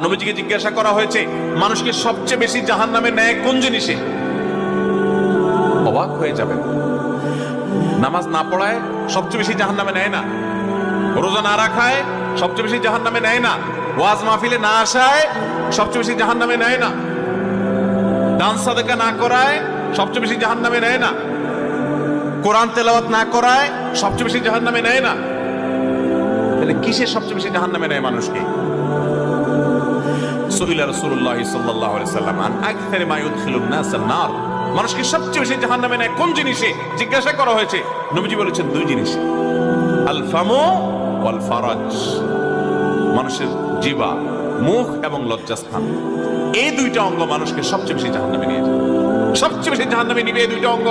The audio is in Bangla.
নবীজিকে জিজ্ঞাসা করা হয়েছে মানুষকে সবচেয়ে বেশি জাহান্নামে নেয় কোন জিনিসে? অবাক হয়ে যাবেন। নামাজ না পড়ায় সবচেয়ে বেশি জাহান্নামে নেয় না, রোজা না রাখায় সবচেয়ে বেশি জাহান্নামে নেয় না, ওয়াজ মাহফিলে না আসায় সবচেয়ে বেশি জাহান্নামে নেয় না, দান সাদাকা না করায় সবচেয়ে বেশি জাহান্নামে নেয় না, কোরআন তেলাওয়াত না করায় সবচেয়ে বেশি জাহান্নামে নেয় না। তাহলে কিসের সবচেয়ে বেশি জাহান্নামে নেয় মানুষকে? সুইলা রাসূলুল্লাহ সাল্লাল্লাহু আলাইহি সাল্লাম আন আকসারি মা ইউদখিলুন নাস আন-নার, মানুষকে সবচেয়ে বেশি জাহান্নামে নেয় কোন জিনিসে জিজ্ঞাসা করা হয়েছে। নবীজি বলেছেন দুই জিনিস, আল ফামু ওয়াল ফারাজ, মানুষের জিহ্বা, মুখ এবং লজ্জাস্থান, এই দুইটা অঙ্গ মানুষকে সবচেয়ে বেশি জাহান্নামে নিয়ে যায়। সবচেয়ে বেশি জাহান্নামে নিবে এই দুইটা অঙ্গ।